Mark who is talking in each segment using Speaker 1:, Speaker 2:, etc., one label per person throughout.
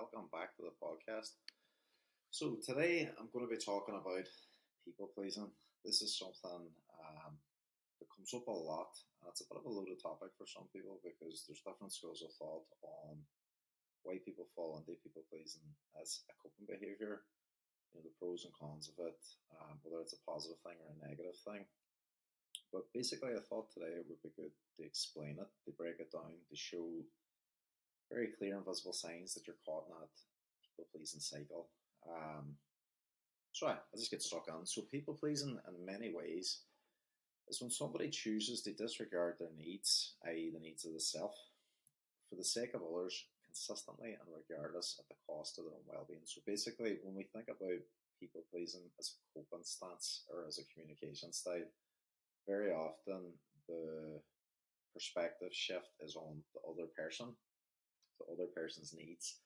Speaker 1: welcome back to the podcast. So, today I'm going to be talking about people pleasing. This is something that comes up a lot, and it's a bit of a loaded topic for some people because there's different schools of thought on why people fall into people pleasing as a coping behavior, the pros and cons of it, whether it's a positive thing or a negative thing. But basically, I thought today it would be good to explain it, to break it down, to show very clear and visible signs that you're caught in that people pleasing cycle. Um, I'll just get stuck on. So, people pleasing in many ways is when somebody chooses to disregard their needs, i.e., the needs of the self, for the sake of others, consistently and regardless at the cost of their own well being. So, basically, when we think about people pleasing as a coping stance or as a communication style, very often the perspective shift is on the other person's needs,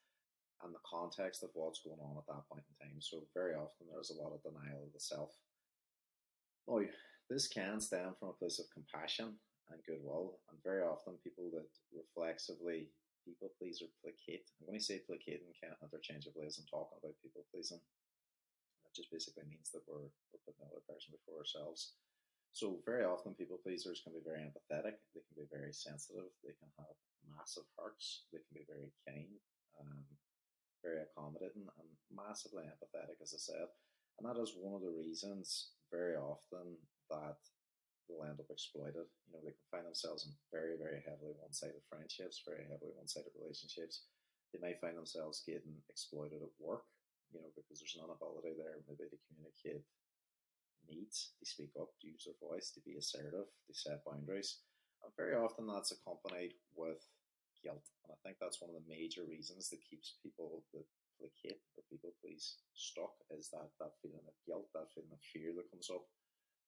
Speaker 1: and the context of what's going on at that point in time. So very often there's a lot of denial of the self. Now, this can stem from a place of compassion and goodwill, and very often people that reflexively people please or placate. I'm going to say placate and can't interchangeably as I'm talking about people pleasing. It just basically means that we're putting the other person before ourselves. So very often people pleasers can be very empathetic, they can be very sensitive, they can have massive hearts, they can be very kind, um, very accommodating and massively empathetic, as I said. And that is one of the reasons very often that they'll end up exploited. They can find themselves in very, very heavily one-sided friendships, very heavily one-sided relationships. They may find themselves getting exploited at work, because there's an inability there maybe to communicate needs, to speak up, to use their voice, to be assertive, to set boundaries. And very often that's accompanied with guilt. And I think that's one of the major reasons that keeps people that placate or people please stuck is that feeling of guilt, that feeling of fear that comes up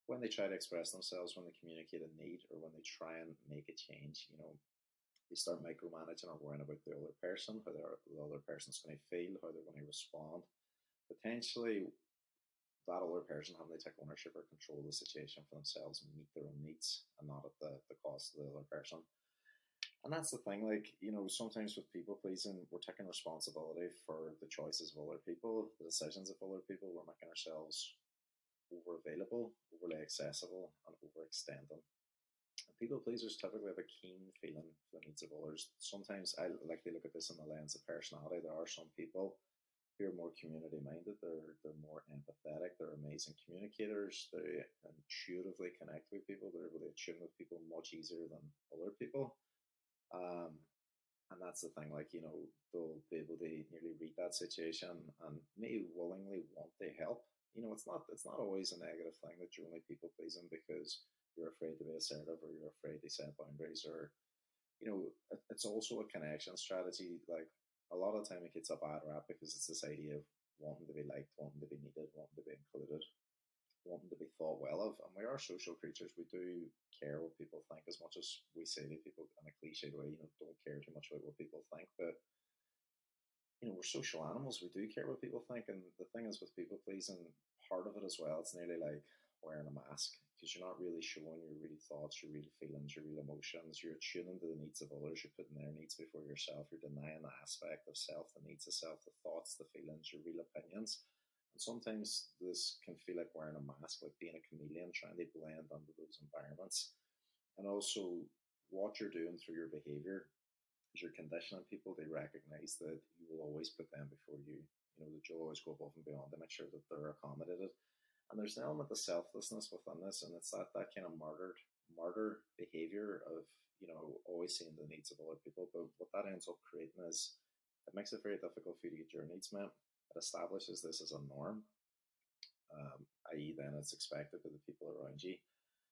Speaker 1: when they try to express themselves, when they communicate a need, or when they try and make a change. They start micromanaging or worrying about the other person, how the other person's going to feel, how they're going to respond. Potentially, that other person having to take ownership or control the situation for themselves and meet their own needs and not at the cost of the other person. And that's the thing, sometimes with people pleasing, we're taking responsibility for the choices of other people, the decisions of other people. We're making ourselves over available, overly accessible, and overextending. And people pleasers typically have a keen feeling for the needs of others. Sometimes I like to look at this in the lens of personality. There are some people who are more community minded, they're more empathetic, they're amazing communicators, they intuitively connect with people, they're able to attune with people much easier than other people. Um, and that's the thing, they'll be able to nearly read that situation and may willingly want to help. It's not always a negative thing that you're only people pleasing because you're afraid to be assertive or you're afraid to set boundaries, or it's also a connection strategy. Like a lot of the time it gets a bad rap because it's this idea of wanting to be liked, wanting to be needed, wanting to be included, wanting to be thought well of. And we are social creatures. We do care what people think as much as we say to people in a cliched way, don't care too much about what people think. But, we're social animals. We do care what people think. And the thing is with people pleasing, part of it as well, it's nearly like wearing a mask because you're not really showing your real thoughts, your real feelings, your real emotions. You're tuning to the needs of others. You're putting their needs before yourself. You're denying the aspect of self, the needs of self, the thoughts, the feelings, your real opinions. And sometimes this can feel like wearing a mask, like being a chameleon, trying to blend into those environments. And also, what you're doing through your behavior is you're conditioning people to recognize that you will always put them before you. That you'll always go above and beyond to make sure that they're accommodated. And there's an element of selflessness within this, and it's that kind of martyr behavior of always seeing the needs of other people. But what that ends up creating is it makes it very difficult for you to get your needs met. It establishes this as a norm, i.e., then it's expected of the people around you.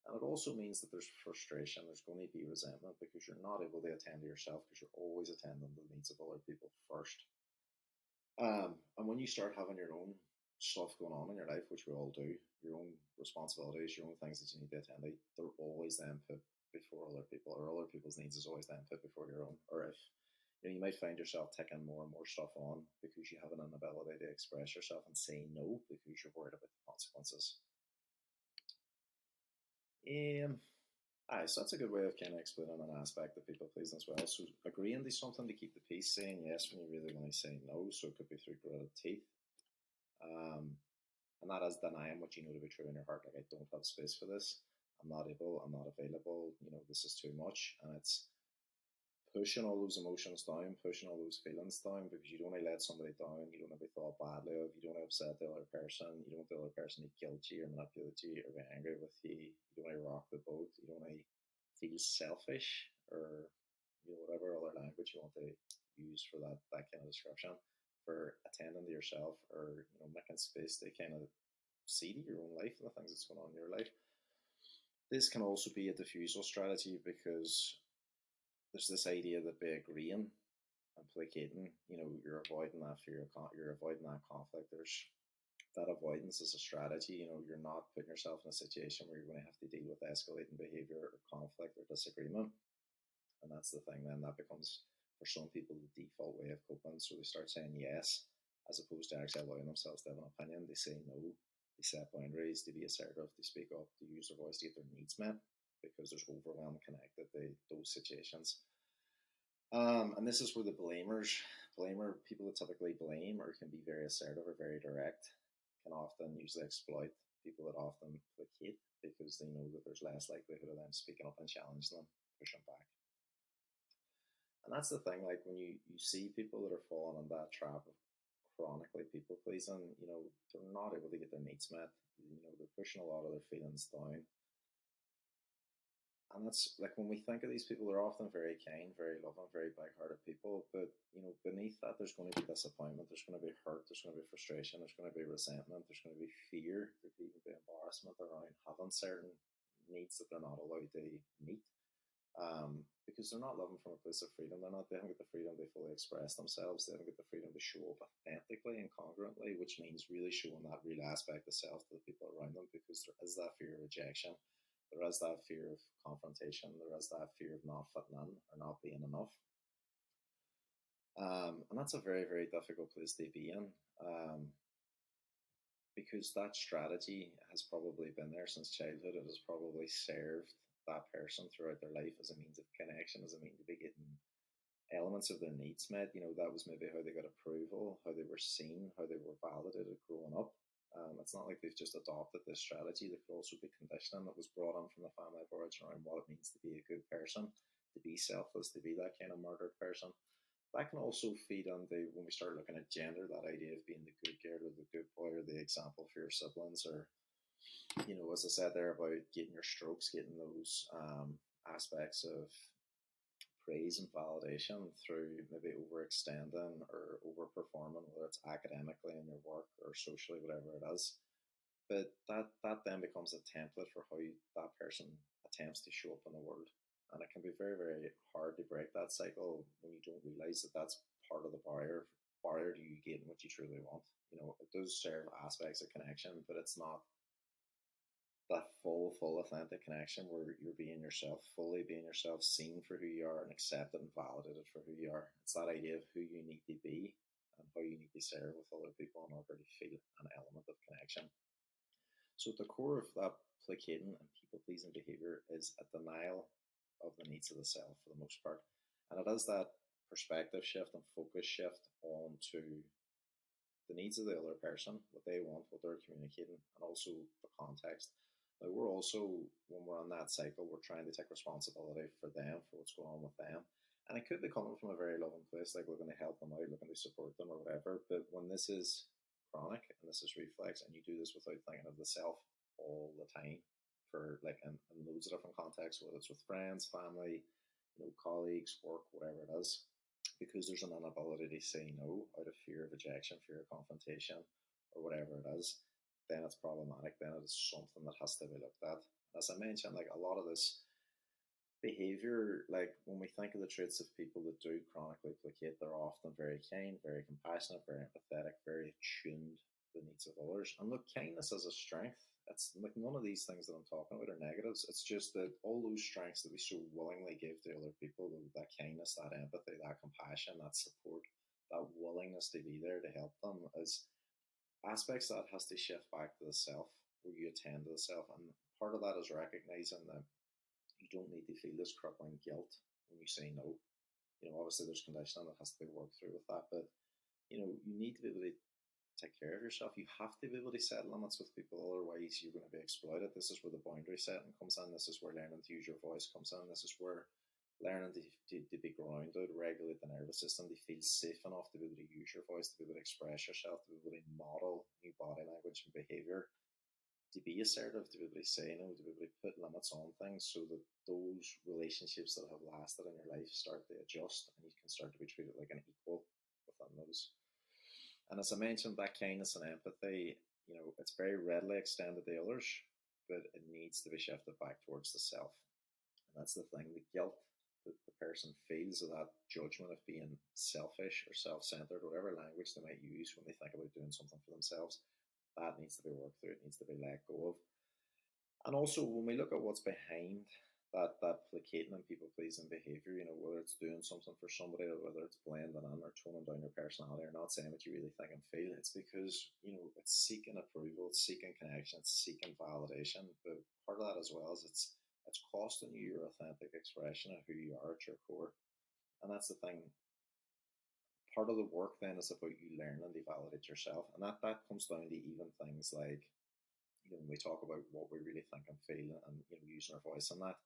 Speaker 1: And it also means that there's frustration, there's going to be resentment because you're not able to attend to yourself because you're always attending to the needs of other people first. And when you start having your own stuff going on in your life, which we all do, your own responsibilities, your own things that you need to attend to, they're always then put before other people, or other people's needs is always then put before your own. Or if you might find yourself taking more and more stuff on because you have an inability to express yourself and say no because you're worried about the consequences. Aye, so that's a good way of kind of explaining an aspect of people pleasing as well. So agreeing to something to keep the peace, saying yes when you really want to say no. So it could be through gritted teeth. Um, and that is denying what you know to be true in your heart. Like, I don't have space for this. I'm not able. I'm not available. This is too much. And it's pushing all those emotions down, pushing all those feelings down because you don't want to let somebody down. You don't want to be thought badly of. You don't want to upset the other person. You don't want the other person to guilt you or manipulate you or be angry with you. You don't want to rock the boat. You don't want to feel selfish or whatever other language you want to use for that kind of description, for attending to yourself or making space to kind of see to your own life and the things that's going on in your life. This can also be a diffusal strategy because there's this idea that by agreeing and placating, you're avoiding that fear of you're avoiding that conflict. There's that avoidance is a strategy. You're not putting yourself in a situation where you're going to have to deal with escalating behavior or conflict or disagreement. And that's the thing. Then that becomes, for some people, the default way of coping. So they start saying yes as opposed to actually allowing themselves to have an opinion. They say no. They set boundaries. They be assertive. They speak up. They use their voice to get their needs met because there's overwhelm connected to those situations. And this is where the people that typically blame or can be very assertive or very direct, can often usually exploit people that often placate because they know that there's less likelihood of them speaking up and challenging them, pushing back. And that's the thing, like when you see people that are falling in that trap of chronically people pleasing, they're not able to get their needs met. They're pushing a lot of their feelings down. And that's like when we think of these people, they're often very kind, very loving, very big-hearted people. But beneath that, there's going to be disappointment. There's going to be hurt. There's going to be frustration. There's going to be resentment. There's going to be fear. There could even be embarrassment around having certain needs that they're not allowed to meet, because they're not living from a place of freedom. They haven't got the freedom to fully express themselves. They haven't got the freedom to show up authentically and congruently, which means really showing that real aspect of self to the people around them, because there is that fear of rejection. There is that fear of confrontation. There is that fear of not fitting in or not being enough. And that's a very, very difficult place to be in, because that strategy has probably been there since childhood. It has probably served that person throughout their life as a means of connection, as a means of getting elements of their needs met. That was maybe how they got approval, how they were seen, how they were validated growing up. It's not like they've just adopted this strategy. There could also be conditioning that was brought on from the family of origin around what it means to be a good person, to be selfless, to be that kind of murdered person. That can also feed into, when we start looking at gender, that idea of being the good girl or the good boy or the example for your siblings, or as I said there about getting your strokes, getting those aspects of praise and validation through maybe overextending or overperforming, whether it's academically in your work or socially, whatever it is. But that then becomes a template for how that person attempts to show up in the world. And it can be very, very hard to break that cycle when you don't realize that that's part of the barrier to you getting what you truly want. It does serve aspects of connection, but it's not that full authentic connection where you're being yourself, fully being yourself, seen for who you are and accepted and validated for who you are. It's that idea of who you need to be and how you need to serve with other people in order to feel an element of connection. So at the core of that placating and people pleasing behavior is a denial of the needs of the self for the most part. And it is that perspective shift and focus shift onto the needs of the other person, what they want, what they're communicating, and also the context. Now, we're also, when we're on that cycle, we're trying to take responsibility for them, for what's going on with them. And it could be coming from a very loving place, like looking to help them out, looking to support them or whatever. But when this is chronic and this is reflex, and you do this without thinking of the self all the time, for like in loads of different contexts, whether it's with friends, family, colleagues, work, whatever it is, because there's an inability to say no out of fear of rejection, fear of confrontation, or whatever it is, then it's problematic. Then it is something that has to be looked at. As I mentioned, like a lot of this behavior, like when we think of the traits of people that do chronically placate, they're often very kind, very compassionate, very empathetic, very attuned to the needs of others. And look, kindness is a strength. It's like none of these things that I'm talking about are negatives. It's just that all those strengths that we so willingly give to other people, that kindness, that empathy, that compassion, that support, that willingness to be there to help them, is aspects that has to shift back to the self, where you attend to the self. And part of that is recognizing that you you don't need to feel this crippling guilt when you say no. Obviously there's conditioning that has to be worked through with that, but you need to be able to take care of yourself. You have to be able to set limits with people, otherwise you're going to be exploited. This is where the boundary setting comes in. This is where learning to use your voice comes in. This is where learning to be grounded, regulate the nervous system, to feel safe enough to be able to use your voice, to be able to express yourself, to be able to model new body language and behavior, to be assertive, to be able to say no, to be able to put limits on things so that those relationships that have lasted in your life start to adjust and you can start to be treated like an equal within those. And as I mentioned, that kindness and empathy, it's very readily extended to others, but it needs to be shifted back towards the self. And that's the thing, the guilt that the person feels, of that judgment of being selfish or self-centered, whatever language they might use when they think about doing something for themselves, that needs to be worked through, it needs to be let go of. And also, when we look at what's behind that placating and people pleasing behavior, whether it's doing something for somebody or whether it's blending in or toning down your personality or not saying what you really think and feel, it's because, it's seeking approval, it's seeking connection, it's seeking validation. But part of that as well is it's costing you your authentic expression of who you are at your core. And that's the thing. Part of the work then is about you learning to validate yourself. And that comes down to even things like, when we talk about what we really think and feel and using our voice and that,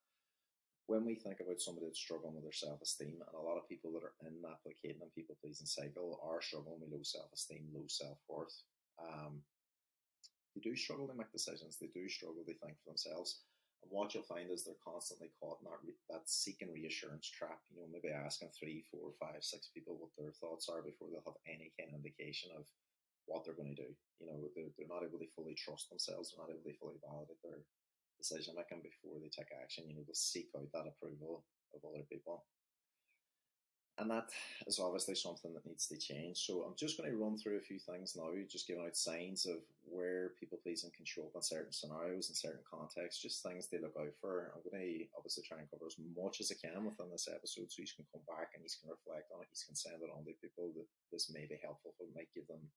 Speaker 1: when we think about somebody that's struggling with their self-esteem, and a lot of people that are in that placating and people-pleasing cycle are struggling with low self-esteem, low self-worth. They do struggle to make decisions. They do struggle to think for themselves. And what you'll find is they're constantly caught in that seeking reassurance trap. Maybe asking 3, 4, 5, 6 people what their thoughts are before they'll have any kind of indication of what they're going to do. They're not able to fully trust themselves. They're not able to fully validate their decision making before they take action. They'll seek out that approval of other people. And that is obviously something that needs to change. So I'm just going to run through a few things now, just giving out signs of where people pleasing can show up in certain scenarios, in certain contexts, just things they look out for. I'm going to obviously try and cover as much as I can within this episode so you can come back and you can reflect on it. You can send it on to people that this may be helpful for, might give them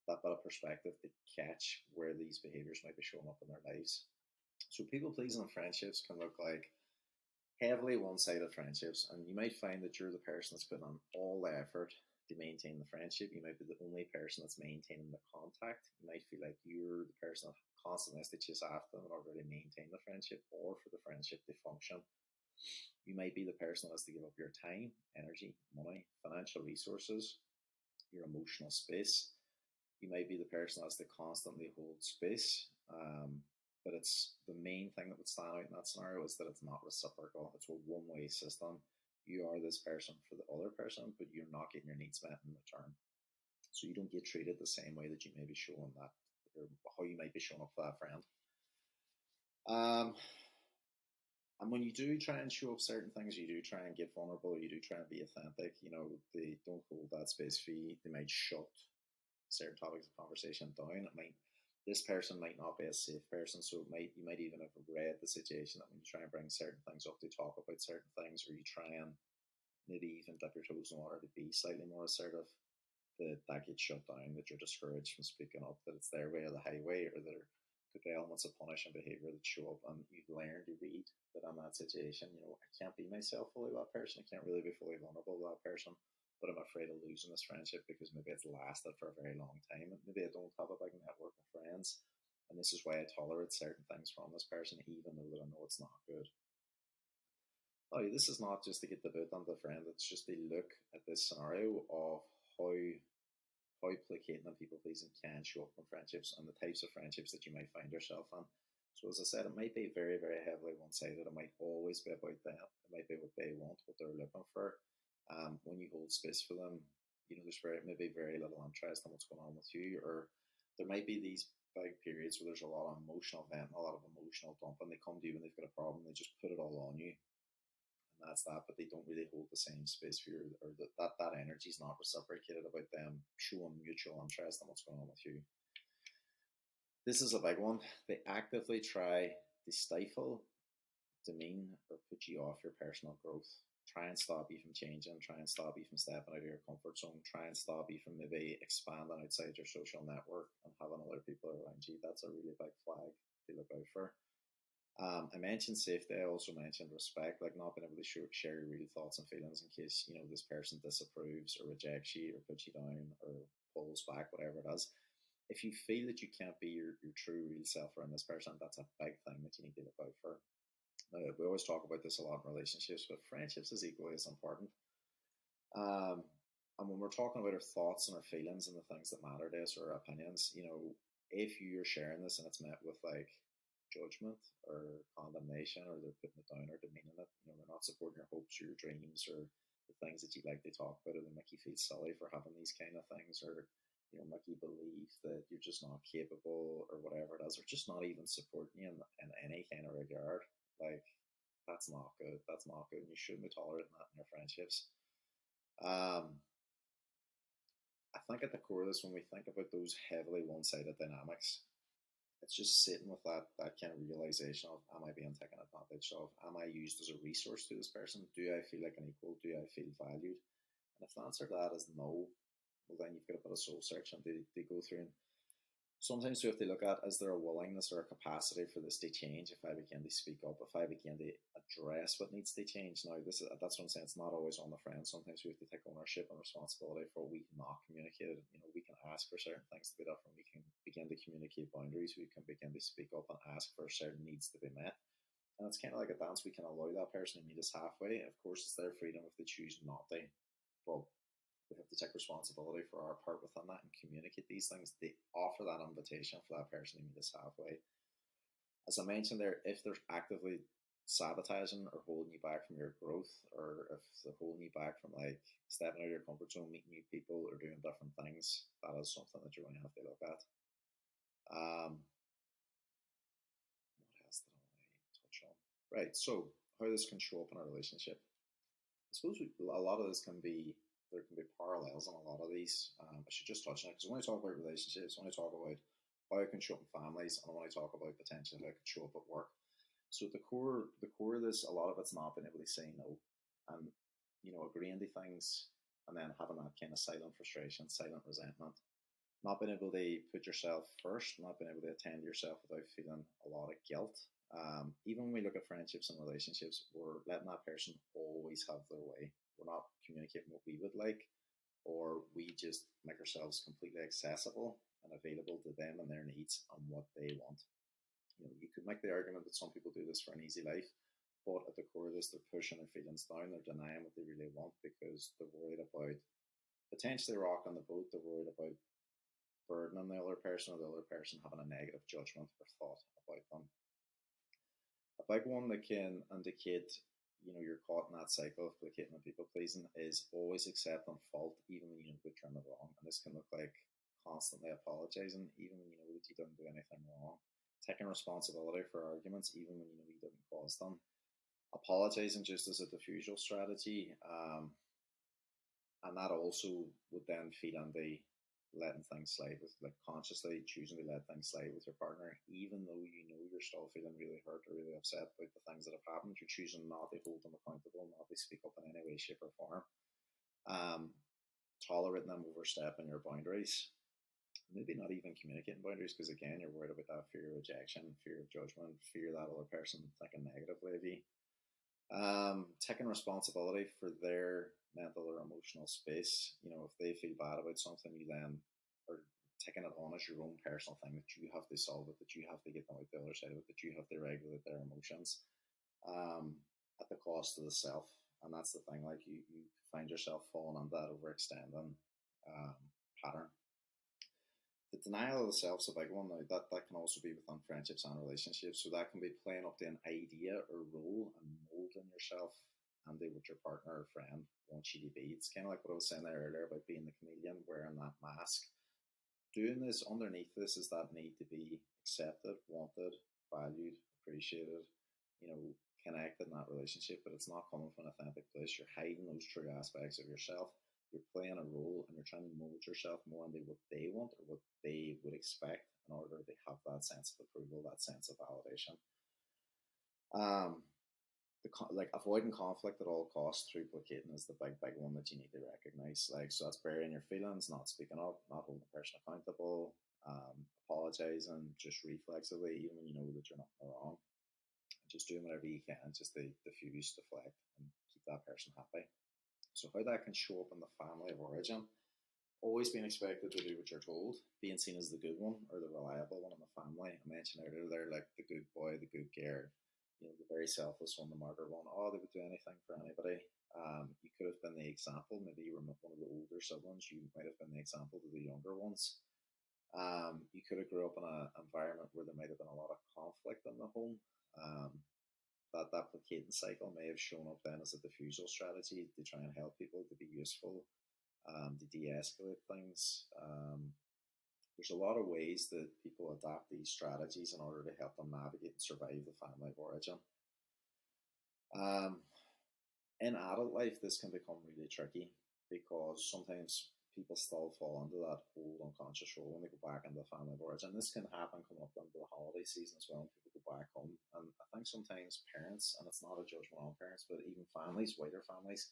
Speaker 1: that bit of perspective to catch where these behaviors might be showing up in their lives. So people pleasing in friendships can look like heavily one-sided friendships, and you might find that you're the person that's putting on all the effort to maintain the friendship. You might be the only person that's maintaining the contact. You might feel like you're the person that constantly has to chase after them in order to maintain the friendship or for the friendship to function. You might be the person that has to give up your time, energy, money, financial resources, your emotional space. You might be the person that has to constantly hold space. But it's the main thing that would stand out in that scenario is that it's not reciprocal. It's a one-way system. You are this person for the other person, but you're not getting your needs met in return. So you don't get treated the same way that you may be showing that, or how you might be showing up for that friend. And when you do try and show up certain things, you do try and get vulnerable, you do try and be authentic, they don't hold that space for you. They might shut certain topics of conversation down. This person might not be a safe person, so you might even have read the situation that when you try and bring certain things up, to talk about certain things, or you try and maybe even dip your toes in water to be slightly more assertive, that gets shut down, that you're discouraged from speaking up, that it's their way or the highway, or there could be elements of punishing behaviour that show up, and you've learned to read that in that situation, I can't be myself fully with that person, I can't really be fully vulnerable with that person, but I'm afraid of losing this friendship because maybe it's lasted for a very long time. Maybe I don't have a big network of friends, and this is why I tolerate certain things from this person, even though that I know it's not good. Oh, this is not just to get the boot on the friend, it's just to look at this scenario of how placating and people pleasing can show up in friendships and the types of friendships that you might find yourself in. So as I said, it might be very, very heavily one-sided. It might always be about them. It might be what they want, what they're looking for. When you hold space for them, there's maybe very little interest in what's going on with you, or there might be these big periods where there's a lot of emotional venting, a lot of emotional dumping. They come to you when they've got a problem, they just put it all on you, and that's that. But they don't really hold the same space for you, or that energy is not reciprocated about them showing mutual interest in what's going on with you. This is a big one. They actively try to stifle, demean, or put you off your personal growth. Try and stop you from changing, try and stop you from stepping out of your comfort zone, try and stop you from maybe expanding outside your social network and having other people around you. That's a really big flag to look out for. I mentioned safety. I also mentioned respect, like not being able to share your real thoughts and feelings in case this person disapproves or rejects you or puts you down or pulls back, whatever it is. If you feel that you can't be your true real self around this person, that's a big thing that you need to look out for. We always talk about this a lot in relationships, but friendships is equally as important. Um, and when we're talking about our thoughts and our feelings and the things that matter to us or our opinions, if you're sharing this and it's met with like judgment or condemnation or they're putting it down or demeaning it, they're not supporting your hopes or your dreams or the things that you like to talk about, or they make you feel silly for having these kind of things, or make you believe that you're just not capable or whatever it is, or just not even supporting you in any kind of regard, like that's not good. That's not good. And you shouldn't be tolerating that in your friendships. Um, I think at the core of this, when we think about those heavily one-sided dynamics, it's just sitting with that kind of realization of, am I being taken advantage of? Am I used as a resource to this person? Do I feel like an equal? Do I feel valued? And if the answer to that is no, well then you've got to put a soul search and they go through and sometimes we have to look at, is there a willingness or a capacity for this to change if I begin to speak up, if I begin to address what needs to change. Now that's what I'm saying, it's not always on the friend. Sometimes we have to take ownership and responsibility for what we not communicated. We can ask for certain things to be different, we can begin to communicate boundaries, we can begin to speak up and ask for certain needs to be met. And it's kind of like a dance, we can allow that person to meet us halfway. Of course it's their freedom if they choose not to, but we have to take responsibility for our part within that and communicate these things. They offer that invitation for that person to meet us halfway. As I mentioned there, if they're actively sabotaging or holding you back from your growth, or if they're holding you back from like stepping out of your comfort zone, meeting new people, or doing different things, that is something that you're going to have to look at. What else did I want to touch on? Right, so how this can show up in a relationship. I suppose a lot of this can be, there can be parallels in a lot of these. I should just touch on it because when I talk about relationships, when I talk about how it can show up in families, and when I talk about potentially how it can show up at work. So at the core of this, a lot of it's not being able to say no, and agreeing to things, and then having that kind of silent frustration, silent resentment, not being able to put yourself first, not being able to attend to yourself without feeling a lot of guilt. Even when we look at friendships and relationships, we're letting that person always have their way. We're not communicating what we would like, or we just make ourselves completely accessible and available to them and their needs and what they want. You could make the argument that some people do this for an easy life, but at the core of this, they're pushing their feelings down, they're denying what they really want because they're worried about potentially rocking the boat, they're worried about burdening the other person or the other person having a negative judgment or thought about them. A big one that can indicate you're caught in that cycle of placating and people pleasing is always accepting fault even when you know that you're in the wrong. And this can look like constantly apologizing even when you know that you didn't do anything wrong, taking responsibility for arguments even when you know you didn't cause them, apologizing just as a diffusal strategy, and that also would then feed into letting things slide, with like consciously choosing to let things slide with your partner, even though you know you're still feeling really hurt or really upset about the things that have happened. You're choosing not to hold them accountable, not to speak up in any way, shape, or form. Tolerating them overstepping your boundaries, maybe not even communicating boundaries, because again, you're worried about that fear of rejection, fear of judgment, fear that other person thinking negatively of you. Taking responsibility for their mental or emotional space. If they feel bad about something, you then are taking it on as your own personal thing, that you have to solve it, that you have to get them out the other side of it, that you have to regulate their emotions, um, at the cost of the self. And that's the thing, like you find yourself falling into that overextending um, pattern. The denial of the self is a big one. Now that can also be within friendships and relationships. So that can be playing up to an idea or role and molding yourself and do what your partner or friend wants you to be. It's kind of like what I was saying there earlier about being the chameleon, wearing that mask. Doing this, underneath this is that need to be accepted, wanted, valued, appreciated, you know, connected in that relationship, but it's not coming from an authentic place. You're hiding those true aspects of yourself. You're playing a role and you're trying to mold yourself more into what they want or what they would expect in order to have that sense of approval, that sense of validation. Um, like avoiding conflict at all costs through placating is the big one that you need to recognize. Like, so that's burying your feelings, not speaking up, not holding the person accountable, apologizing just reflexively even when you know that you're not wrong. just doing whatever you can just to diffuse, deflect, and keep that person happy. So how that can show up in the family of origin: always being expected to do what you're told, being seen as the good one or the reliable one in the family. I mentioned earlier, they're like the good boy, the good girl, the very selfless one, the martyr one. Oh, they would do anything for anybody. You could have been the example. Maybe you were one of the older siblings. You might have been the example to the younger ones. You could have grew up in an environment where there might have been a lot of conflict in the home. Um, that placating cycle may have shown up then as a diffusal strategy to try and help people, to be useful, to de-escalate things. There's a lot of ways that people adapt these strategies in order to help them navigate and survive the family of origin. Um, in adult life, this can become really tricky because sometimes people still fall into that old unconscious role when they go back into the family of origin. This can happen coming up into the holiday season as well when people go back home. And I think sometimes parents, and it's not a judgment on parents, but even families, wider families,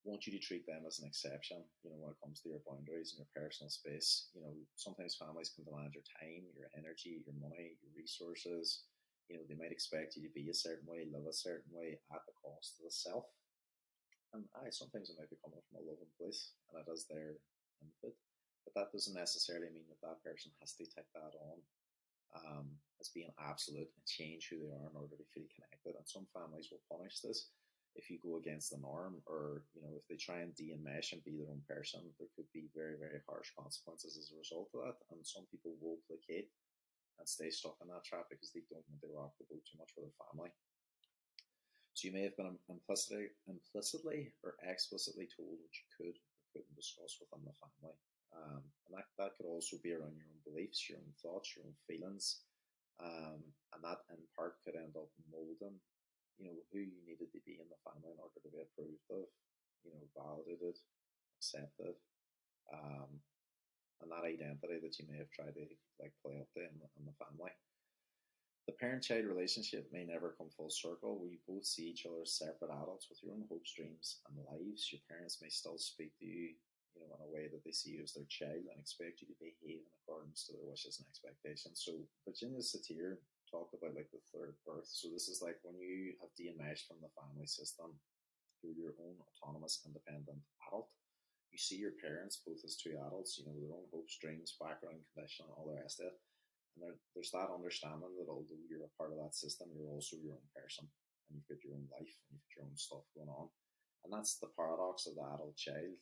Speaker 1: want you to treat them as an exception, when it comes to your boundaries and your personal space. Sometimes families can demand your time, your energy, your money, your resources. They might expect you to be a certain way, live a certain way at the cost of the self. And sometimes it might be coming from a loving place and it is their input. But that doesn't necessarily mean that that person has to take that on as being absolute and change who they are in order to feel connected. And some families will punish this if you go against the norm, or if they try and de-enmesh and be their own person. There could be very, very harsh consequences as a result of that. And some people will placate and stay stuck in that trap because they don't want to rock the boat too much for their family. So you may have been implicitly or explicitly told what you could or couldn't discuss within the family. And that could also be around your own beliefs, your own thoughts, your own feelings. And that in part could end up molding, who you needed to be in the family in order to be approved of, validated, accepted, and that identity that you may have tried to play up to in the family. The parent-child relationship may never come full circle, where you both see each other as separate adults with your own hopes, dreams, and lives. Your parents may still speak to you, in a way that they see you as their child and expect you to behave in accordance to their wishes and expectations. So Virginia Satir talked about the third birth. So this is like when you have de-enmeshed from the family system, you're your own autonomous, independent adult. You see your parents both as two adults, with their own hopes, dreams, background, condition, and all the rest of it. And there's that understanding that although you're a part of that system, you're also your own person, and you've got your own life, and you've got your own stuff going on. And that's the paradox of the adult child.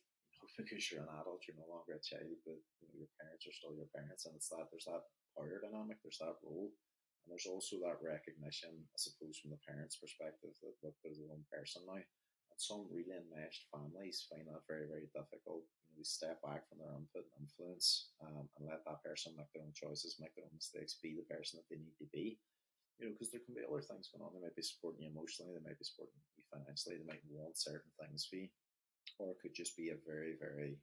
Speaker 1: Because you're an adult, you're no longer a child, but your parents are still your parents, and there's that power dynamic, there's that role, and there's also that recognition, I suppose, from the parents' perspective that look, they're their own person now. And some really enmeshed families find that very, very difficult. They step back from their input and influence, and let that person make their own choices, make their own mistakes, be the person that they need to be. Because there can be other things going on. They might be supporting you emotionally, they might be supporting you financially, they might want certain things for you, or it could just be a very, very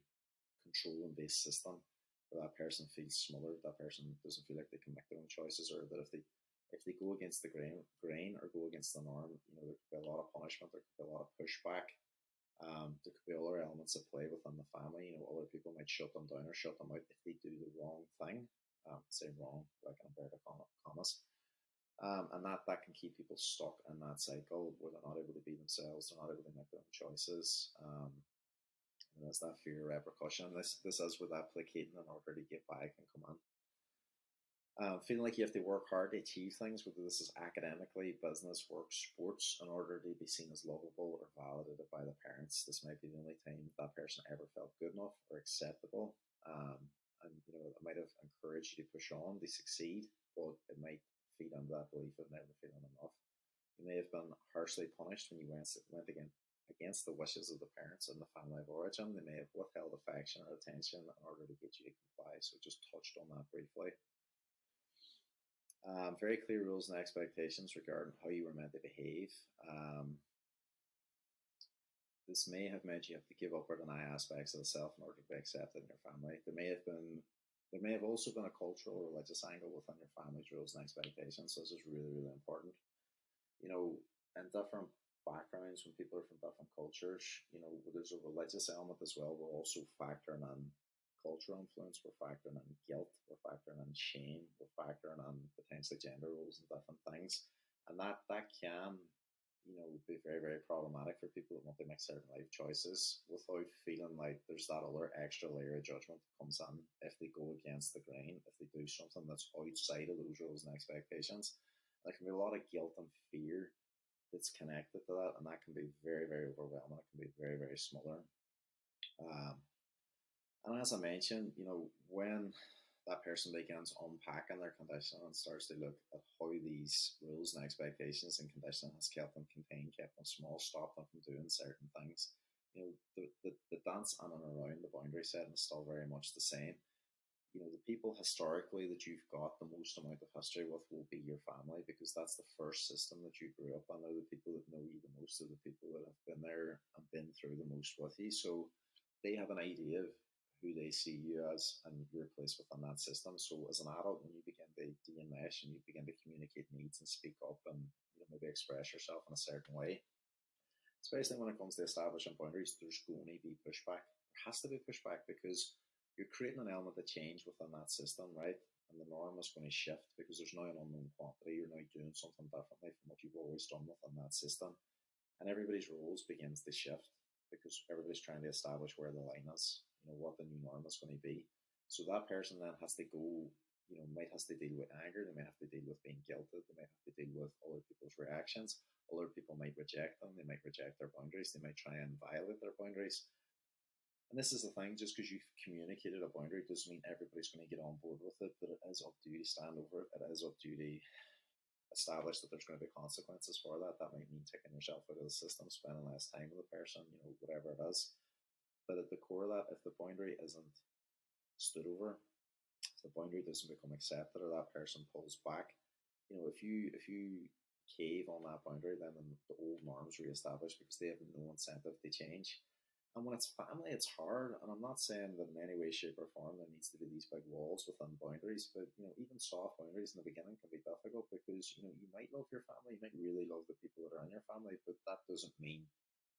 Speaker 1: controlling based system where that person feels smothered, that person doesn't feel like they can make their own choices, or that if they go against the grain or go against the norm, there could be a lot of punishment, there could be a lot of pushback. There could be other elements at play within the family. Other people might shut them down or shut them out if they do the wrong thing. Say wrong, like in inverted commas. And that can keep people stuck in that cycle where they're not able to be themselves, they're not able to make their own choices. And there's that fear of repercussion. This is where that placating in order to get by can come in. Feeling like you have to work hard to achieve things, whether this is academically, business, work, sports, in order to be seen as lovable or validated by the parents. This might be the only time that person ever felt good enough or acceptable. And it might have encouraged you to push on, to succeed, but it might feed into that belief of never feeling enough. You may have been harshly punished when you went against the wishes of the parents and the family of origin. They may have withheld affection or attention in order to get you to comply. So just touched on that briefly. Very clear rules and expectations regarding how you were meant to behave. This may have meant you have to give up or deny aspects of the self in order to be accepted in your family. There may have also been a cultural or religious angle within your family's rules and expectations. So this is really, really important. In different backgrounds, when people are from different cultures, there's a religious element as well. We're also factoring in cultural influence, we're factoring in guilt, we're factoring in shame, we're factoring in potentially gender roles and different things. and that can, be very very problematic for people that want to make certain life choices without feeling like there's that other extra layer of judgment that comes in if they go against the grain, if they do something that's outside of those rules and expectations. There can be a lot of guilt and fear that's connected to that, and that can be very very overwhelming. It can be very very smothering. Um, and as I mentioned, when that person begins unpacking their condition and starts to look at how these rules and expectations and conditioning has kept them contained, kept them small, stopped them from doing certain things. The dance in and around the boundary setting is still very much the same. The people historically that you've got the most amount of history with will be your family, because that's the first system that you grew up in. They're the people that know you the most, are the people that have been there and been through the most with you. So they have an idea of who they see you as and your place within that system. So as an adult, when you begin to de-enmesh and you begin to communicate needs and speak up and maybe express yourself in a certain way, especially when it comes to establishing boundaries, there's going to be pushback. There has to be pushback because you're creating an element of change within that system, right? And the norm is going to shift because there's now an unknown quantity. You're now doing something differently from what you've always done within that system. And everybody's roles begins to shift because everybody's trying to establish where the line is, what the new norm is going to be. So that person then has to go, might have to deal with anger, they might have to deal with being guilted, they might have to deal with other people's reactions. Other people might reject them, they might reject their boundaries, they might try and violate their boundaries. And this is the thing, just because you've communicated a boundary doesn't mean everybody's going to get on board with it, but it is up to you to stand over it. It is up to you to establish that there's going to be consequences for that. That might mean taking yourself out of the system, spending less time with the person, whatever it is. But at the core of that, if the boundary isn't stood over, if the boundary doesn't become accepted or that person pulls back, if you cave on that boundary, then the old norms reestablish because they have no incentive to change. And when it's family, it's hard. And I'm not saying that in any way, shape, or form there needs to be these big walls within boundaries. But even soft boundaries in the beginning can be difficult because you might love your family, you might really love the people that are in your family, but that doesn't mean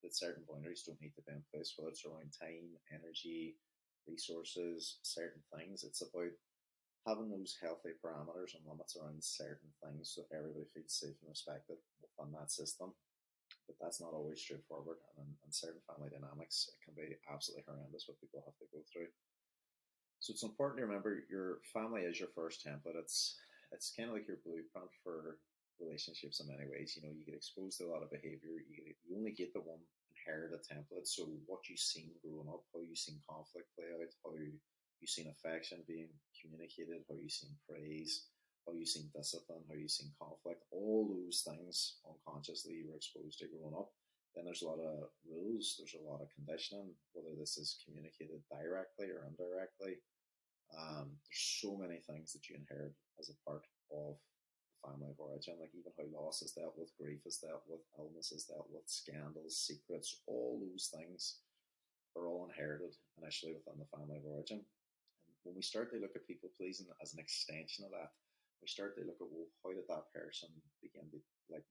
Speaker 1: that certain boundaries don't need to be in place. Whether it's around time, energy, resources, certain things, it's about having those healthy parameters and limits around certain things so everybody feels safe and respected within that system. But that's not always straightforward, and in certain family dynamics, it can be absolutely horrendous what people have to go through. So it's important to remember your family is your first template. It's kind of like your blueprint for relationships in many ways. You get exposed to a lot of behavior. You only get the one inherited template. So what you've seen growing up, how you've seen conflict play out, how you've seen affection being communicated, how you've seen praise, how you've seen discipline, how you've seen conflict, all those things unconsciously you were exposed to growing up. Then there's a lot of rules, there's a lot of conditioning, whether this is communicated directly or indirectly. There's so many things that you inherit as a part of the family of origin, like even how loss is dealt with, grief is dealt with, illness is dealt with, scandals, secrets, all those things are all inherited initially within the family of origin. And when we start to look at people pleasing as an extension of that, we start to look at, well, how did that person begin to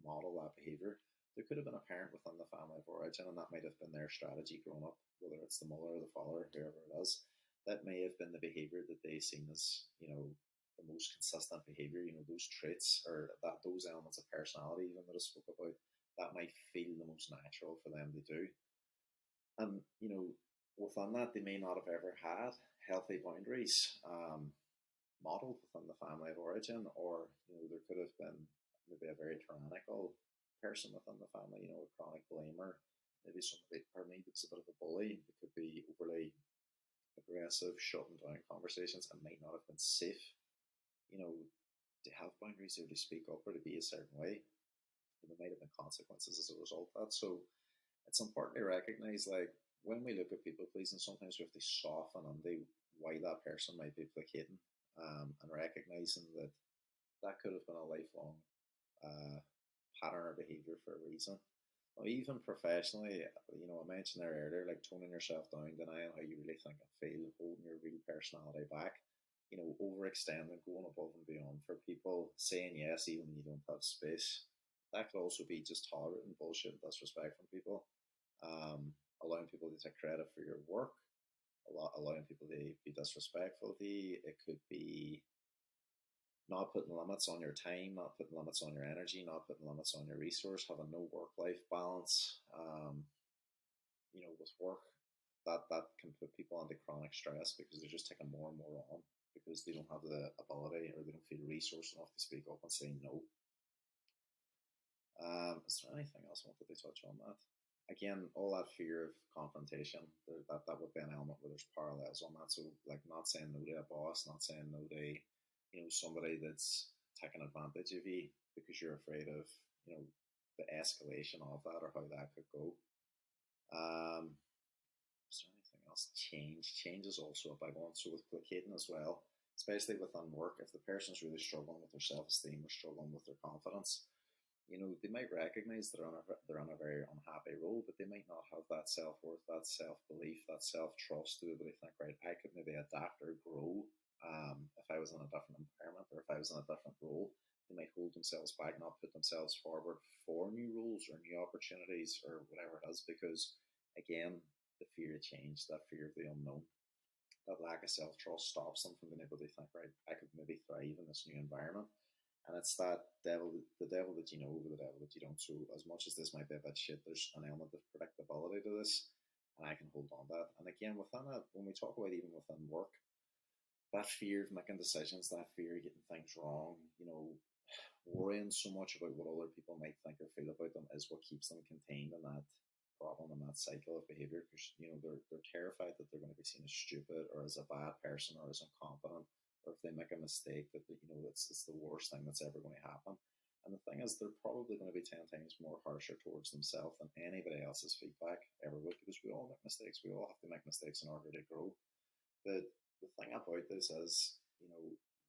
Speaker 1: model that behavior? There could have been a parent within the family of origin, and that might have been their strategy growing up, whether it's the mother or the father, whoever it is. That may have been the behavior that they seen as, the most consistent behavior, those traits or those elements of personality even that I spoke about, that might feel the most natural for them to do. And, within that, they may not have ever had healthy boundaries modeled within the family of origin, or, there could have been maybe a very tyrannical person within the family, a chronic blamer, maybe somebody, or maybe it's a bit of a bully. It could be overly aggressive, shutting down conversations, and might not have been safe, you know, to have boundaries or to speak up or to be a certain way. And there might have been consequences as a result of that. So it's important to recognize, like, when we look at people pleasing, sometimes we have to soften under why that person might be placating, and recognizing that that could have been a lifelong uh, pattern or behavior for a reason. Or even professionally, I mentioned there earlier, like toning yourself down, denying how you really think and feel, holding your real personality back, overextending, going above and beyond for people, saying yes even when you don't have space. That could also be just tolerating bullshit and disrespect from people, allowing people to take credit for your work, allowing people to be disrespectful to you. It could be not putting limits on your time, not putting limits on your energy, not putting limits on your resource, having no work life balance. With work, that can put people under chronic stress because they're just taking more and more on because they don't have the ability or they don't feel resourced enough to speak up and say no. Is there anything else I wanted to touch on that? Again, all that fear of confrontation, that would be an element where there's parallels on that. So, like, not saying no to a boss, not saying no to, somebody that's taking advantage of you because you're afraid of, the escalation of that or how that could go. Um, is there anything else? Change is also a big one. So with placating as well, especially within work, if the person's really struggling with their self-esteem or struggling with their confidence, they might recognize they're on a very unhappy role, but they might not have that self worth, that self belief, that self trust to be able to think, right, I could maybe adapt or grow if I was in a different environment or if I was in a different role. They might hold themselves back, not put themselves forward for new roles or new opportunities or whatever it is, because again, the fear of change, that fear of the unknown, that lack of self trust stops them from being able to think, right, I could maybe thrive in this new environment. And it's that the devil that you know over the devil that you don't. So as much as this might be a bit shit, there's an element of predictability to this, and I can hold on to that. And again, within that, when we talk about even within work, that fear of making decisions, that fear of getting things wrong, worrying so much about what other people might think or feel about them is what keeps them contained in that problem and that cycle of behavior, because they're terrified that they're going to be seen as stupid or as a bad person or as incompetent, or if they make a mistake that it's the worst thing that's ever going to happen. And the thing is, they're probably going to be 10 times more harsher towards themselves than anybody else's feedback ever would, because we all make mistakes. We all have to make mistakes in order to grow. But the thing about this is,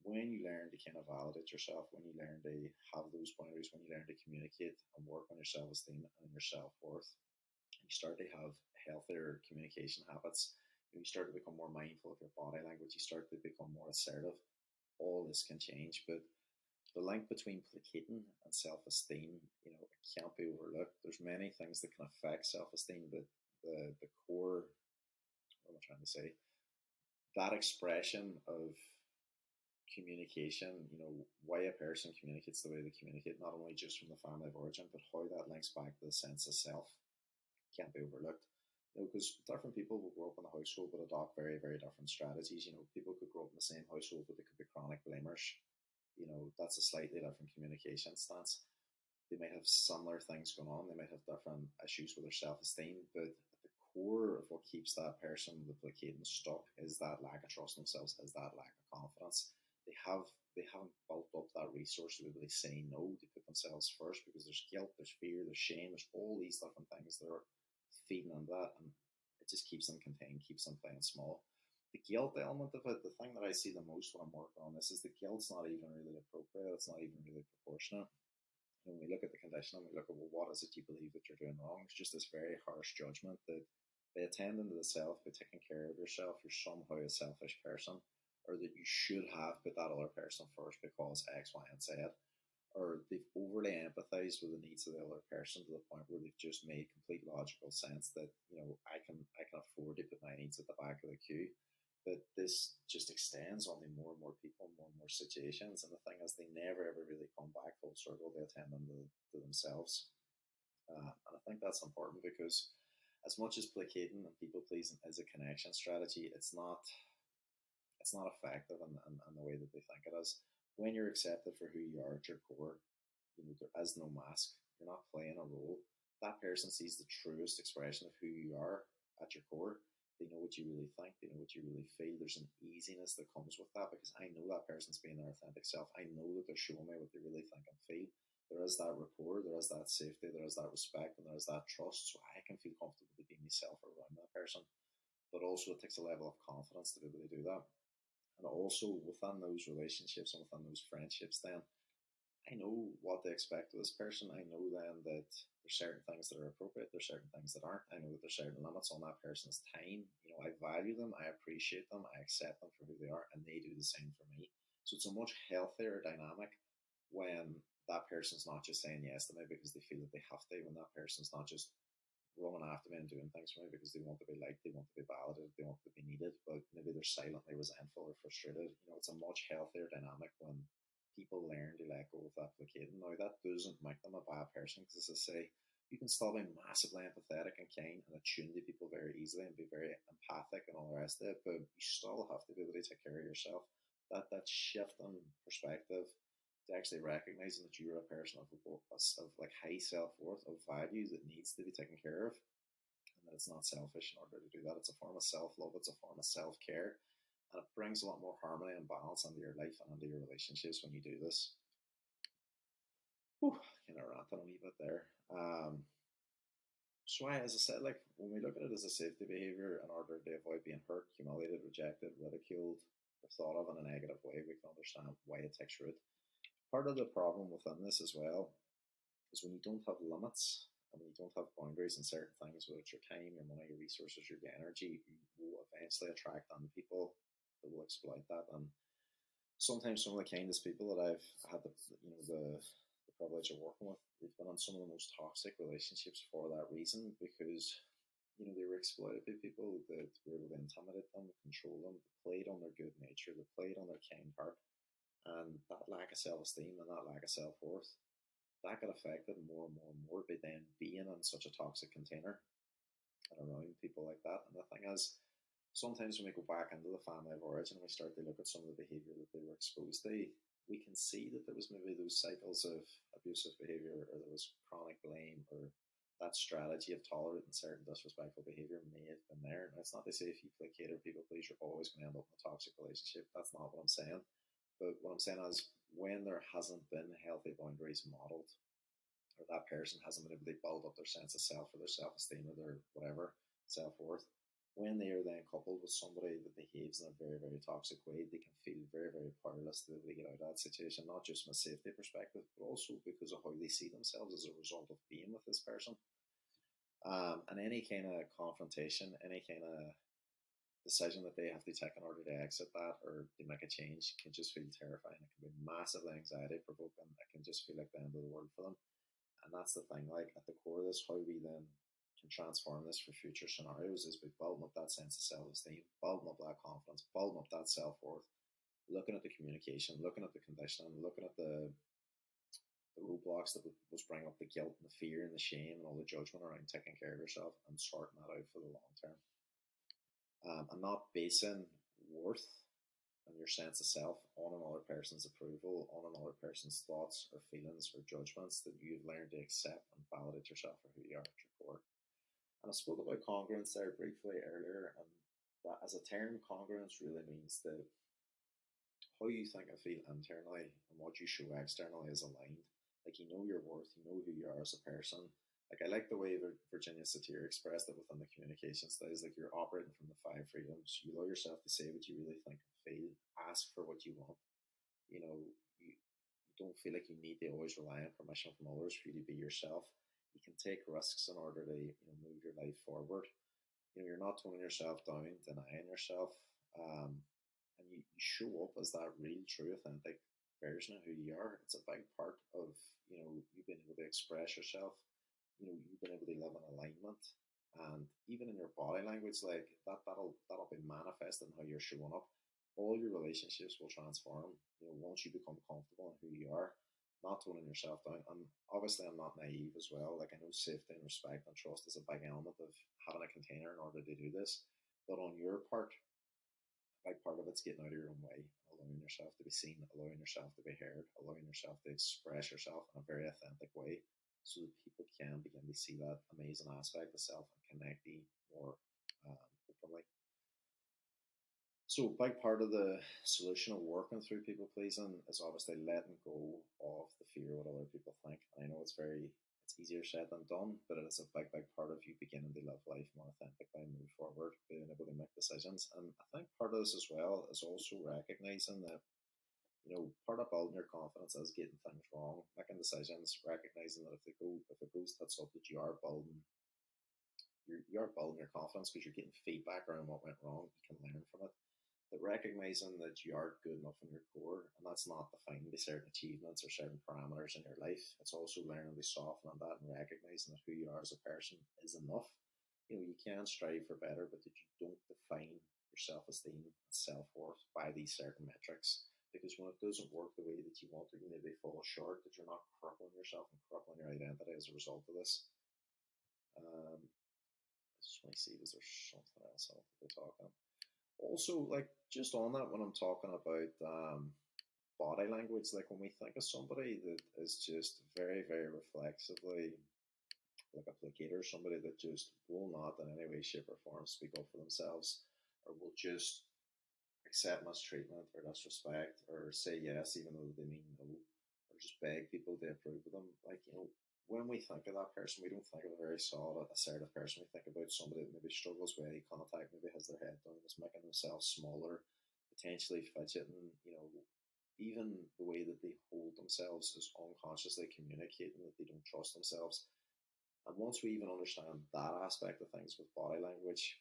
Speaker 1: when you learn to kind of validate yourself, when you learn to have those boundaries, when you learn to communicate and work on your self esteem and your self worth, you start to have healthier communication habits. You start to become more mindful of your body language. You start to become more assertive. All this can change, but the link between placating and self-esteem, it can't be overlooked. There's many things that can affect self-esteem, but the core, what am I trying to say? That expression of communication, why a person communicates the way they communicate, not only just from the family of origin, but how that links back to the sense of self, can't be overlooked. Because different people will grow up in a household but adopt very, very different strategies. People could grow up in the same household, but they could be chronic blamers. That's a slightly different communication stance. They might have similar things going on. They might have different issues with their self-esteem, but at the core of what keeps that person duplicating stuck is that lack of trust in themselves, is that lack of confidence. They haven't built up that resource to be able to say no, to put themselves first, because there's guilt, there's fear, there's shame, there's all these different things that are feeding into that, and it just keeps them contained, keeps them playing small. The guilt element of it, the thing that I see the most when I'm working on this, is the guilt's not even really appropriate. It's not even really proportionate. When we look at the conditioning, we look at, well, what is it you believe that you're doing wrong? It's just this very harsh judgment that by attending to the self, by taking care of yourself, you're somehow a selfish person, or that you should have put that other person first because X, Y, and Z, or they've overly empathized with the needs of the other person to the point where they've just made complete logical sense that I can afford to put my needs at the back of the queue. But this just extends on to more and more people, more and more situations. And the thing is, they never ever really come back full circle. They attend them to themselves. And I think that's important because, as much as placating and people pleasing is a connection strategy, it's not effective in the way that they think it is. When you're accepted for who you are at your core, there is no mask. You're not playing a role. That person sees the truest expression of who you are at your core. They know what you really think. They know what you really feel. There's an easiness that comes with that because I know that person's being their authentic self. I know that they're showing me what they really think and feel. There is that rapport, there is that safety, there is that respect, and there is that trust. So I can feel comfortable to be myself around that person. But also, it takes a level of confidence to be able to do that. And also, within those relationships and within those friendships, then I know what to expect of this person. I know then that there's certain things that are appropriate, there's certain things that aren't. I know that there's certain limits on that person's time. I value them, I appreciate them, I accept them for who they are, and they do the same for me. So it's a much healthier dynamic when that person's not just saying yes to me because they feel that they have to, when that person's not just running after me and doing things for me because they want to be liked, they want to be validated, they want to be needed, but maybe they're silently resentful or frustrated. It's a much healthier dynamic when people learn to let go of that placating. Now, that doesn't make them a bad person, because, as I say, you can still be massively empathetic and kind and attune to people very easily and be very empathic and all the rest of it, but you still have to be able to take care of yourself. That shift in perspective to actually recognizing that you're a person of like high self worth, of value that needs to be taken care of, and that it's not selfish in order to do that. It's a form of self love. It's a form of self care, and it brings a lot more harmony and balance into your life and into your relationships when you do this. Whew, kind of ranting a wee bit there. So, as I said, like when we look at it as a safety behavior in order to avoid being hurt, humiliated, rejected, ridiculed, or thought of in a negative way, we can understand why it takes root. Part of the problem within this as well is when you don't have limits and when you don't have boundaries in certain things, whether it's your time, your money, your resources, your energy, you will eventually attract on people that will exploit that. And sometimes some of the kindest people that I've had the privilege of working with, they've been in some of the most toxic relationships for that reason, because they were exploited by people that were able to intimidate them, control them, they played on their good nature, they played on their kind heart, and that lack of self esteem and that lack of self worth, that got affected more and more and more by them being in such a toxic container and around people like that. And the thing is, sometimes when we go back into the family of origin and we start to look at some of the behaviour that they were exposed to, we can see that there was maybe those cycles of abusive behaviour, or there was chronic blame, or that strategy of tolerating certain disrespectful behaviour may have been there. And it's not to say if you placate or people please, you're always going to end up in a toxic relationship. That's not what I'm saying. But what I'm saying is, when there hasn't been healthy boundaries modelled, or that person hasn't been able to build up their sense of self or their self-esteem or their whatever self-worth, when they are then coupled with somebody that behaves in a very, very toxic way, they can feel very, very powerless to be able to get out of that situation, not just from a safety perspective, but also because of how they see themselves as a result of being with this person. And any kind of confrontation, any kind of decision that they have to take in order to exit that or to make a change can just feel terrifying. It can be massively anxiety provoking. It can just feel like the end of the world for them. And that's the thing, like at the core of this, how we then can transform this for future scenarios is by building up that sense of self-esteem, building up that confidence, building up that self-worth, looking at the communication, looking at the conditioning, looking at the roadblocks that was bringing up the guilt and the fear and the shame and all the judgment around taking care of yourself, and sorting that out for the long term. And not basing worth and your sense of self on another person's approval, on another person's thoughts or feelings or judgments, that you've learned to accept and validate yourself for who you are at your core. And I spoke about congruence there briefly earlier, and that as a term, congruence really means that how you think and feel internally and what you show externally is aligned. Like, you know your worth, you know who you are as a person. Like, I like the way Virginia Satir expressed it within the communication studies. Like, you're operating from the 5 freedoms. You allow yourself to say what you really think and feel. Ask for what you want. You don't feel like you need to always rely on permission from others for you to be yourself. You can take risks in order to move your life forward. You're not toning yourself down, denying yourself, and you show up as that real, true, authentic version of who you are. It's a big part of you being able to express yourself. You've been able to live in alignment, and even in your body language, like that'll be manifesting how you're showing up. All your relationships will transform. Once you become comfortable in who you are, not toning yourself down. And obviously, I'm not naive as well. Like, I know safety and respect and trust is a big element of having a container in order to do this. But on your part, a big part of it's getting out of your own way, allowing yourself to be seen, allowing yourself to be heard, allowing yourself to express yourself in a very authentic way, so that people can begin to see that amazing aspect of self and connect more openly. So, a big part of the solution of working through people pleasing is obviously letting go of the fear of what other people think. And I know it's easier said than done, but it is a big, big part of you beginning to live life more authentically and move forward, being able to make decisions. And I think part of this as well is also recognizing that, part of building your confidence is getting things wrong, making decisions, recognizing that if it goes tits up, that you are building your confidence because you're getting feedback around what went wrong. You can learn from it. But recognizing that you are good enough in your core, and that's not defined by certain achievements or certain parameters in your life. It's also learning to soften on that and recognizing that who you are as a person is enough. You can strive for better, but that you don't define your self-esteem and self-worth by these certain metrics, because when it doesn't work the way that you want, or you maybe fall short, that you're not crippling yourself and crippling your identity as a result of this. I just want to see, was there something else I want to be talking? Also, like just on that, when I'm talking about body language, like when we think of somebody that is just very, very reflexively like a placater, somebody that just will not in any way, shape, or form speak up for themselves, or will just accept mistreatment or disrespect, or say yes even though they mean no, or just beg people to approve of them. Like, when we think of that person, we don't think of a very solid, assertive person. We think about somebody that maybe struggles with eye contact, maybe has their head down, is making themselves smaller, potentially fidgeting, even the way that they hold themselves is unconsciously communicating that they don't trust themselves. And once we even understand that aspect of things with body language,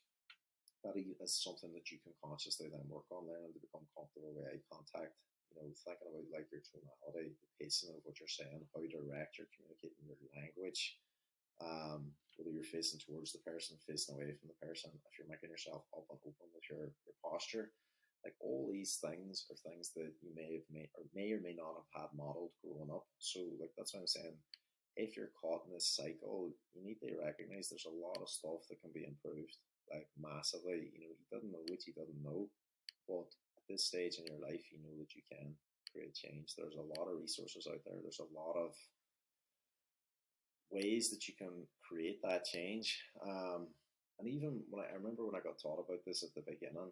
Speaker 1: that is something that you can consciously then work on, learning to become comfortable with eye contact. Thinking about like your tonality, the pacing of what you're saying, how direct you're communicating your language, whether you're facing towards the person, facing away from the person, if you're making yourself up and open with your posture. Like all these things are things that you may have made or may not have had modeled growing up. So like that's what I'm saying. If you're caught in this cycle, you need to recognize there's a lot of stuff that can be improved, like massively. You didn't know what you didn't know, but at this stage in your life, you know that you can create change. There's a lot of resources out there. There's a lot of ways that you can create that change. And even I remember when I got taught about this at the beginning,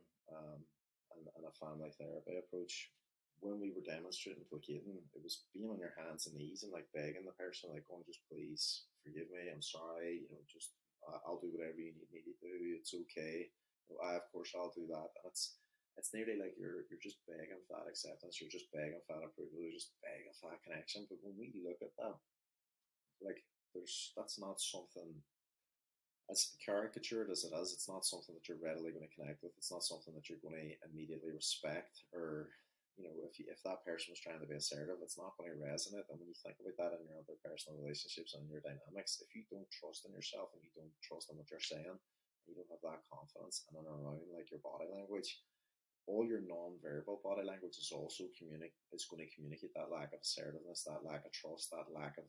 Speaker 1: and a family therapy approach, when we were demonstrating placating, it was being on your hands and knees and like begging the person, like, "Oh, just please forgive me. I'm sorry. Just I'll do whatever you need me to do. It's okay. Of course I'll do that." And it's nearly like you're just begging for that acceptance. You're just begging for that approval. You're just begging for that connection. But when we look at that, like that's not something as caricatured as it is. It's not something that you're readily going to connect with. It's not something that you're going to immediately respect. Or if that person was trying to be assertive, it's not going to resonate. And when you think about that in your other personal relationships and your dynamics, if you don't trust in yourself and you don't trust in what you're saying, and you don't have that confidence in and around like your body language, all your non-verbal body language is also is going to communicate that lack of assertiveness, that lack of trust, that lack of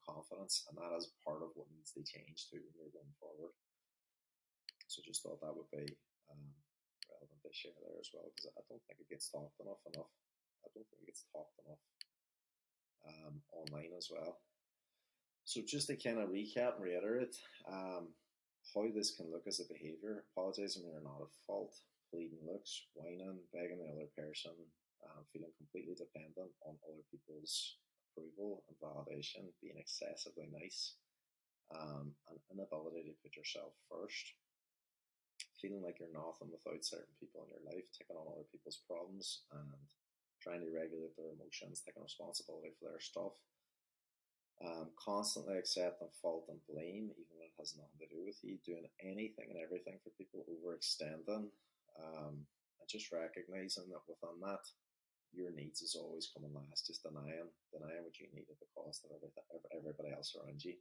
Speaker 1: confidence, and that is part of what needs to change too when you're going forward. So just thought that would be relevant to share there as well, because I don't think it gets talked enough. I don't think it gets talked enough online as well. So just to kind of recap and reiterate, how this can look as a behavior: apologizing when you're not at fault, pleading looks, whining, begging the other person, feeling completely dependent on other people's approval and validation, being excessively nice, an inability to put yourself first, feeling like you're nothing without certain people in your life, taking on other people's problems and trying to regulate their emotions, taking responsibility for their stuff, constantly accepting fault and blame, even when it has nothing to do with you, doing anything and everything for people, overextending, and just recognizing that within that, your needs is always coming last, just denying what you need at the cost of everybody else around you.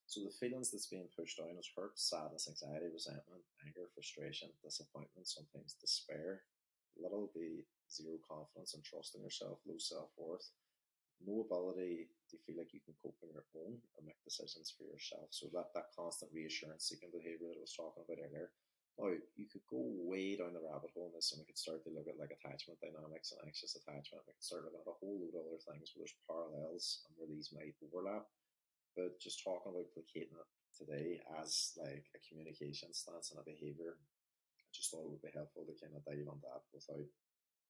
Speaker 1: So the feelings that's being pushed down is hurt, sadness, anxiety, resentment, anger, frustration, disappointment, sometimes despair, little to zero confidence and trust in yourself, low self-worth, no ability to feel like you can cope on your own or make decisions for yourself. So that constant reassurance seeking behavior that I was talking about earlier. Now, you could go way down the rabbit hole in this, and we could start to look at like attachment dynamics and anxious attachment. We could start looking at a whole load of other things where there's parallels and where these might overlap. But just talking about placating it today as like a communication stance and a behavior, I just thought it would be helpful to kind of dive on that without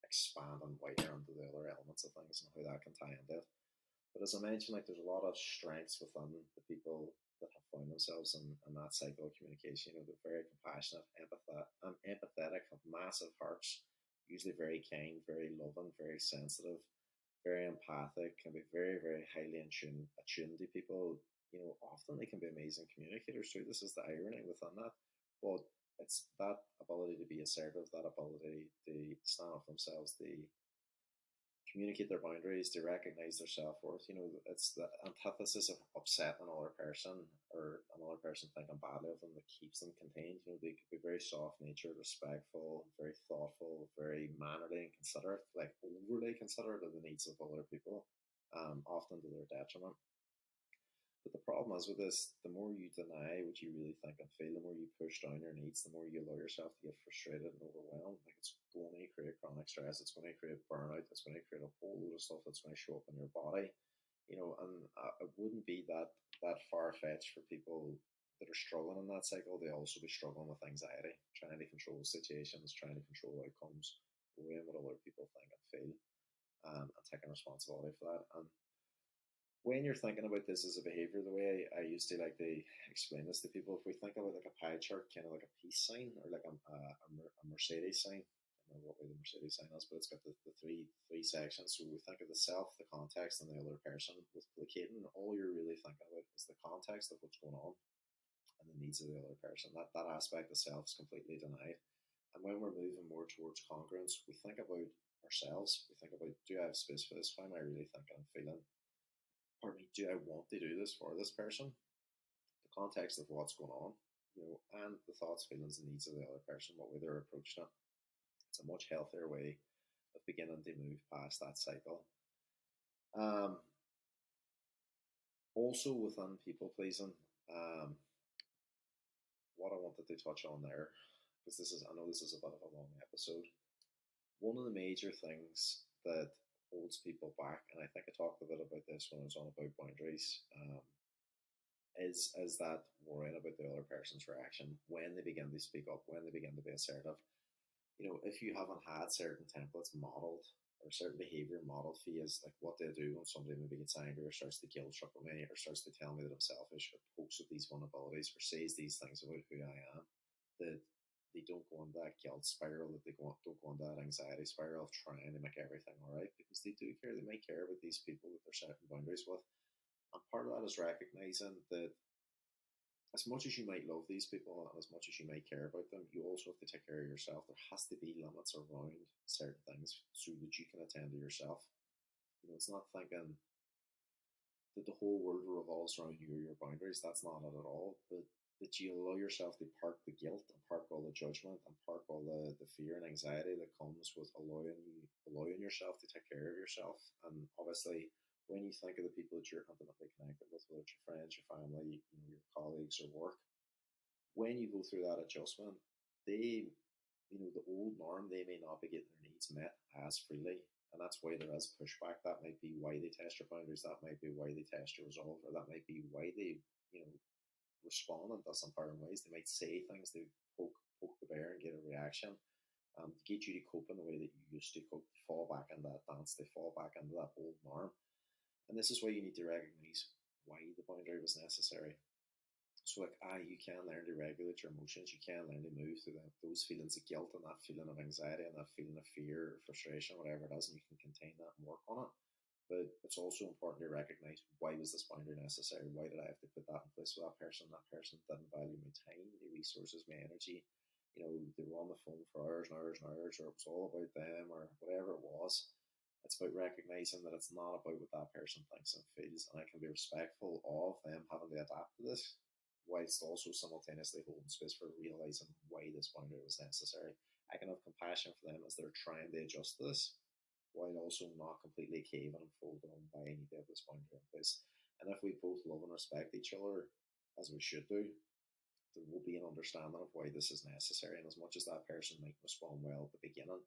Speaker 1: expanding wider into the other elements of things and how that can tie into it. But as I mentioned, like there's a lot of strengths within the people that have found themselves in that cycle of communication. They're very compassionate, empathetic, have massive hearts, usually very kind, very loving, very sensitive, very empathic, can be very, very highly attuned to people. Often they can be amazing communicators too. This is the irony within that. But it's that ability to be assertive, that ability to stand up for themselves, to communicate their boundaries, to recognize their self worth. You know, it's the antithesis of upsetting another person or another person thinking badly of them that keeps them contained. You know, they could be very soft natured, respectful, very thoughtful, very mannerly and considerate, like overly considerate of the needs of other people, often to their detriment. But the problem is with this, the more you deny what you really think and feel, the more you push down your needs, the more you allow yourself to get frustrated and overwhelmed. Like it's going to create chronic stress, it's going to create burnout, it's going to create a whole load of stuff that's going to show up in your body. You know, and it wouldn't be that far fetched for people that are struggling in that cycle. They also be struggling with anxiety, trying to control situations, trying to control outcomes, worrying what other people think and feel, and taking responsibility for that. And when you're thinking about this as a behavior, the way I used to like to explain this to people, if we think about like a pie chart, kind of like a peace sign or like a Mercedes sign, I don't know what way the Mercedes sign is, but it's got the three sections. So we think of the self, the context, and the other person. With placating, all you're really thinking about is the context of what's going on and the needs of the other person. That aspect of self is completely denied. And when we're moving more towards congruence, we think about ourselves. We think about, do I have space for this? How am I really thinking and feeling? Pardon me, do I want to do this for this person? The context of what's going on, you know, and the thoughts, feelings, and needs of the other person, what way they're approaching it. It's a much healthier way of beginning to move past that cycle. Um, Also within people pleasing, what I wanted to touch on there, because I know this is a bit of a long episode. One of the major things that holds people back, and I think I talked a bit about this when I was on about boundaries, is that worrying about the other person's reaction when they begin to speak up, when they begin to be assertive. You know, if you haven't had certain templates modeled or certain behavior modeled for you, is like what they do when somebody maybe gets angry or starts to guilt trip me or starts to tell me that I'm selfish or pokes at these vulnerabilities or says these things about who I am, that they don't go into that guilt spiral, that don't go into that anxiety spiral of trying to make everything all right, because they do care. They might care about these people that they're setting boundaries with. And part of that is recognizing that as much as you might love these people and as much as you might care about them, you also have to take care of yourself. There has to be limits around certain things so that you can attend to yourself. You know, it's not thinking that the whole world revolves around you or your boundaries. That's not it at all. But that you allow yourself to park the guilt and park all the judgment and park all the fear and anxiety that comes with allowing yourself to take care of yourself. And obviously, when you think of the people that you're intimately connected with, whether it's your friends, your family, you know, your colleagues, or work, when you go through that adjustment, they, you know, the old norm, they may not be getting their needs met as freely. And that's why there is pushback. That might be why they test your boundaries. That might be why they test your resolve, or that might be why they, you know, respond in disempowering ways. They might say things to poke the bear and get a reaction, to get you to cope in the way that you used to cope, to fall back into that dance, they fall back into that old norm. And this is why you need to recognize why the boundary was necessary. So, like, you can learn to regulate your emotions. You can learn to move through those feelings of guilt and that feeling of anxiety and that feeling of fear or frustration, whatever it is, and you can contain that and work on it. But it's also important to recognize, why was this boundary necessary? Why did I have to put that in place with that person? That person didn't value my time, my resources, my energy. You know, they were on the phone for hours and hours and hours, or it was all about them, or whatever it was. It's about recognizing that it's not about what that person thinks and feels, and I can be respectful of them having to adapt to this, whilst also simultaneously holding space for realizing why this boundary was necessary. I can have compassion for them as they're trying to adjust to this, while also not completely caving and folding on why I need to have this boundary in place. And if we both love and respect each other, as we should do, there will be an understanding of why this is necessary. And as much as that person might respond well at the beginning,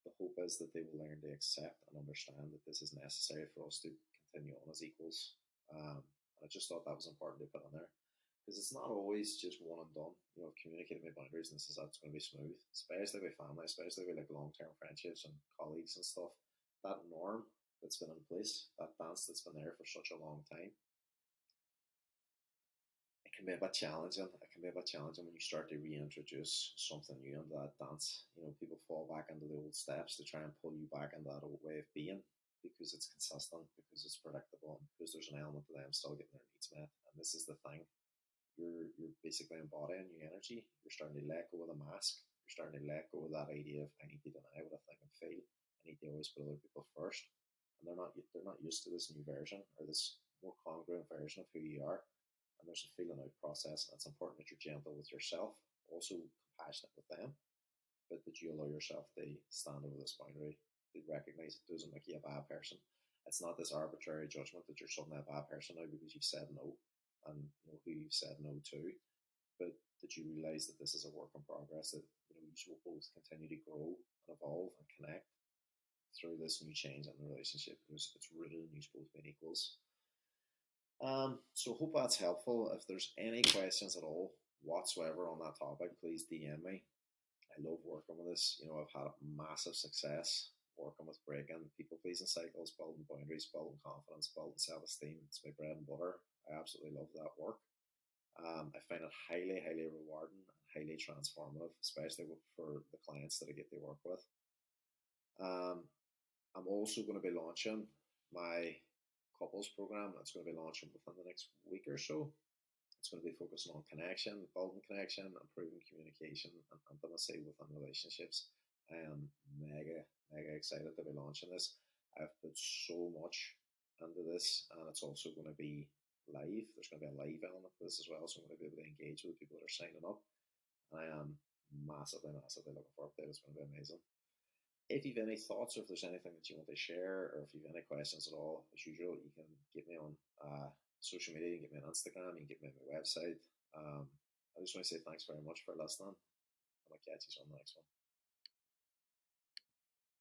Speaker 1: the hope is that they will learn to accept and understand that this is necessary for us to continue on as equals. And I just thought that was important to put on there, because it's not always just one and done. You know, communicating my boundaries and this is that's going to be smooth, especially with family, especially with like long term friendships and colleagues and stuff. That norm that's been in place, that dance that's been there for such a long time, it can be a bit challenging. It can be a bit challenging when you start to reintroduce something new into that dance. You know, people fall back into the old steps to try and pull you back into that old way of being, because it's consistent, because it's predictable, and because there's an element of them still getting their needs met. And this is the thing. You're basically embodying your energy. You're starting to let go of the mask. You're starting to let go of that idea of I need to deny what I think and feel. I need to always put other people first, and they're not used to this new version or this more congruent version of who you are. And there's a feeling out process, and it's important that you're gentle with yourself, also compassionate with them, but that you allow yourself to stand over this boundary, to recognize it doesn't make you a bad person. It's not this arbitrary judgment that you're suddenly a bad person now because you've said no, and who you've said no to, but that you realize that this is a work in progress. That you will both continue to grow and evolve and connect through this new change in the relationship. It's rooted in you both being equals. So hope that's helpful. If there's any questions at all whatsoever on that topic, please DM me. I love working with this. I've had massive success working with breaking people pleasing cycles, building boundaries, building confidence, building self esteem. It's my bread and butter. I absolutely love that work. I find it highly, highly rewarding and highly transformative, especially for the clients that I get to work with. Um, I'm also going to be launching my couples program. That's going to be launching within the next week or so. It's going to be focusing on connection, building connection, improving communication and intimacy within relationships. I am mega, mega excited to be launching this. I've put so much into this, and it's also going to be live. There's going to be a live element to this as well, so I'm going to be able to engage with people that are signing up. And I am massively, massively looking forward to it. It's going to be amazing. If you've any thoughts or if there's anything that you want to share or if you've any questions at all, as usual, you can get me on social media. You can get me on Instagram. You can get me on my website. I just want to say thanks very much for listening. And I'll catch you on the next one.